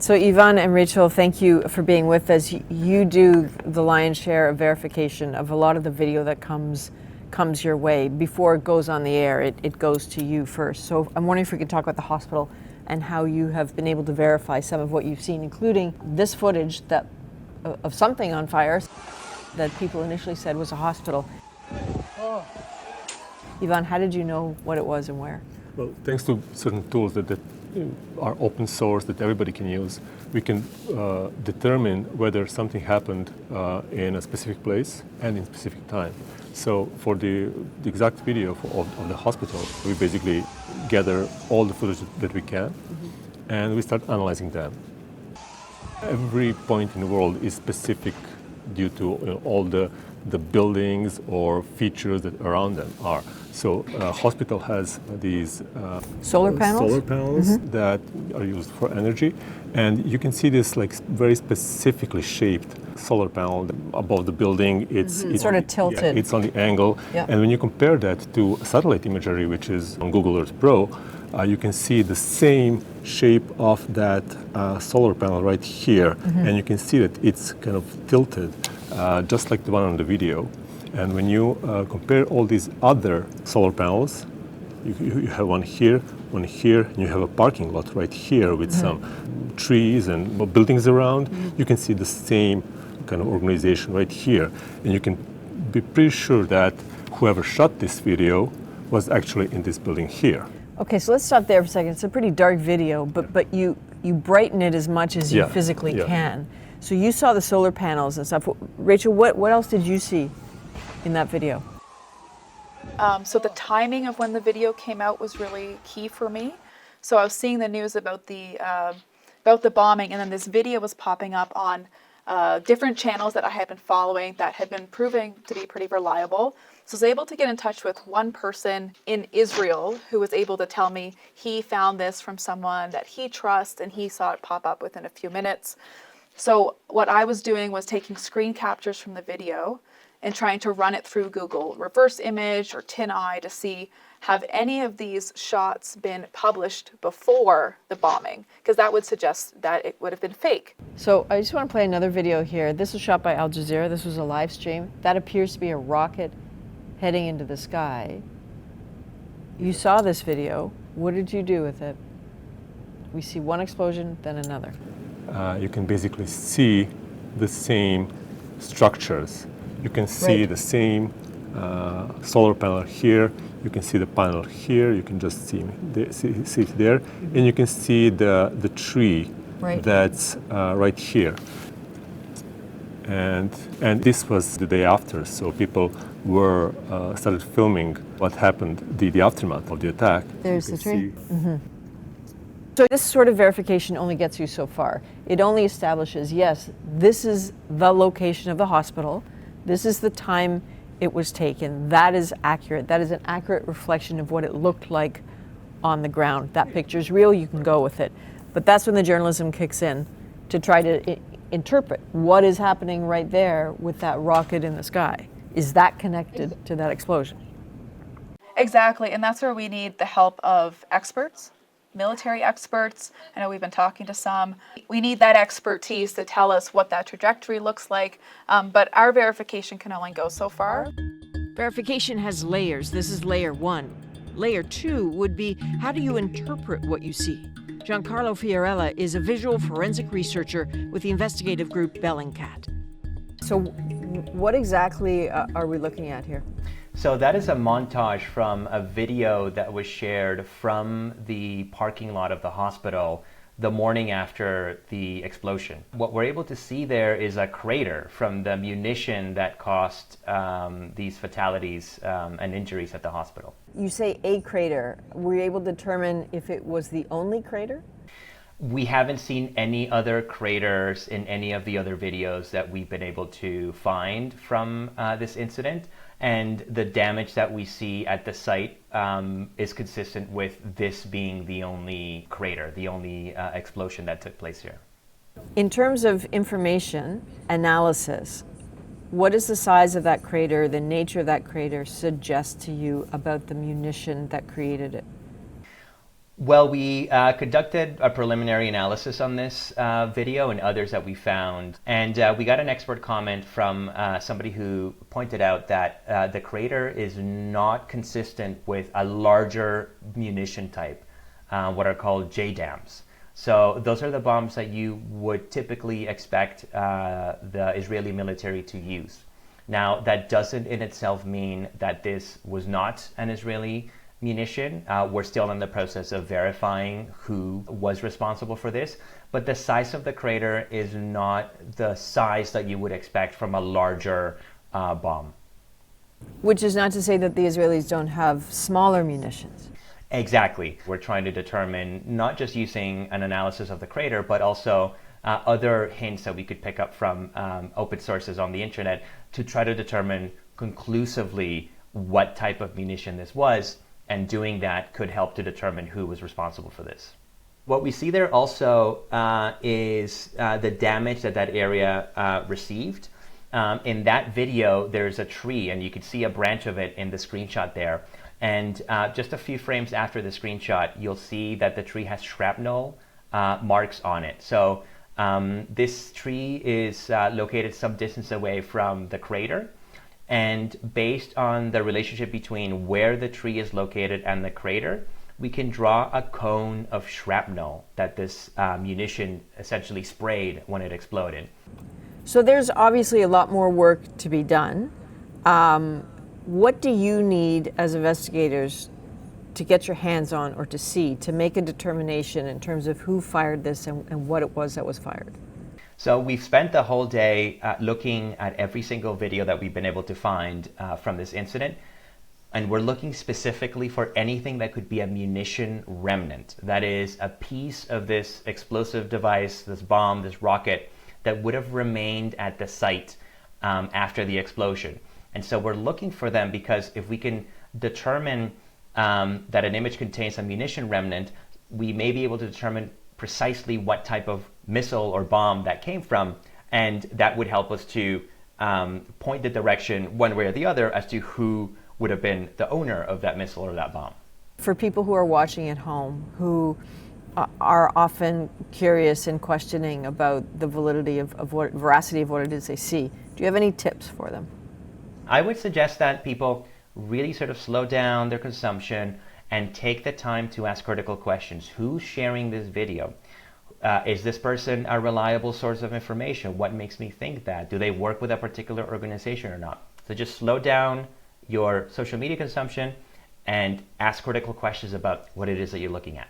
So Yvonne and Rachel, thank you for being with us. You do the lion's share of verification of a lot of the video that comes your way. Before it goes on the air, it goes to you first. So I'm wondering if we could talk about the hospital and how you have been able to verify some of what you've seen, including this footage that of something on fire that people initially said was a hospital. Oh. Yvonne, how did you know what it was and where? Well, thanks to certain tools that are open source that everybody can use, we can determine whether something happened in a specific place and in a specific time. So for the exact video of the hospital, we basically gather all the footage that we can, and we start analyzing them. Every point in the world is specific due to all the buildings or features that around them are. So hospital has these solar panels that are used for energy, and you can see this like very specifically shaped solar panel above the building. It's sort of tilted. Yeah, it's on the angle, and when you compare that to satellite imagery, which is on Google Earth Pro, you can see the same shape of that solar panel right here, and you can see that it's kind of tilted, just like the one on the video. And when you compare all these other solar panels, you have one here, and you have a parking lot right here with some trees and buildings around. You can see the same kind of organization right here. And you can be pretty sure that whoever shot this video was actually in this building here. Okay, so let's stop there for a second. It's a pretty dark video, but you brighten it as much as you physically can. So you saw the solar panels and stuff. Rachel, what else did you see in that video? So the timing of when the video came out was really key for me. So I was seeing the news about the bombing, and then this video was popping up on different channels that I had been following that had been proving to be pretty reliable. So I was able to get in touch with one person in Israel who was able to tell me he found this from someone that he trusts, and he saw it pop up within a few minutes. So what I was doing was taking screen captures from the video and trying to run it through Google reverse image or TinEye to see, have any of these shots been published before the bombing? Because that would suggest that it would have been fake. So I just want to play another video here. This was shot by Al Jazeera. This was a live stream. That appears to be a rocket heading into the sky. You saw this video. What did you do with it? We see one explosion, then another. You can basically see the same structures. You can see the same solar panel here. You can see the panel here. You can just see it there, and you can see the tree that's right here. And this was the day after, so people were started filming what happened, the aftermath of the attack. There's the tree. So this sort of verification only gets you so far. It only establishes, yes, this is the location of the hospital. This is the time it was taken. That is accurate. That is an accurate reflection of what it looked like on the ground. That picture's real, you can go with it. But that's when the journalism kicks in to try to interpret what is happening right there with that rocket in the sky. Is that connected to that explosion? Exactly, and that's where we need the help of experts, military experts. I know we've been talking to some. We need that expertise to tell us what that trajectory looks like, but our verification can only go so far. Verification has layers. This is layer 1. Layer 2 would be, how do you interpret what you see? Giancarlo Fiorella is a visual forensic researcher with the investigative group Bellingcat. So what exactly are we looking at here? So that is a montage from a video that was shared from the parking lot of the hospital the morning after the explosion. What we're able to see there is a crater from the munition that caused these fatalities and injuries at the hospital. You say a crater. Were you able to determine if it was the only crater? We haven't seen any other craters in any of the other videos that we've been able to find from this incident. And the damage that we see at the site is consistent with this being the only crater, the only explosion that took place here. In terms of information analysis, what does the size of that crater, the nature of that crater suggest to you about the munition that created it? Well, we conducted a preliminary analysis on this video and others that we found. And we got an expert comment from somebody who pointed out that the crater is not consistent with a larger munition type, what are called JDAMs. So those are the bombs that you would typically expect the Israeli military to use. Now, that doesn't in itself mean that this was not an Israeli munition. We're still in the process of verifying who was responsible for this, but the size of the crater is not the size that you would expect from a larger bomb. Which is not to say that the Israelis don't have smaller munitions. Exactly. We're trying to determine, not just using an analysis of the crater, but also other hints that we could pick up from open sources on the internet to try to determine conclusively what type of munition this was, and doing that could help to determine who was responsible for this. What we see there also is the damage that that area received. In that video, there's a tree, and you can see a branch of it in the screenshot there. And just a few frames after the screenshot, you'll see that the tree has shrapnel marks on it. So this tree is located some distance away from the crater. And based on the relationship between where the tree is located and the crater, we can draw a cone of shrapnel that this munition essentially sprayed when it exploded. So there's obviously a lot more work to be done. What do you need as investigators to get your hands on or to see to make a determination in terms of who fired this and what it was that was fired? So we've spent the whole day looking at every single video that we've been able to find from this incident. And we're looking specifically for anything that could be a munition remnant. That is a piece of this explosive device, this bomb, this rocket, that would have remained at the site after the explosion. And so we're looking for them because if we can determine that an image contains a munition remnant, we may be able to determine precisely what type of missile or bomb that came from, and that would help us to point the direction one way or the other as to who would have been the owner of that missile or that bomb. For people who are watching at home, who are often curious and questioning about the validity of veracity of what it is they see, do you have any tips for them? I would suggest that people really sort of slow down their consumption and take the time to ask critical questions. Who's sharing this video? Is this person a reliable source of information? What makes me think that? Do they work with a particular organization or not? So just slow down your social media consumption and ask critical questions about what it is that you're looking at.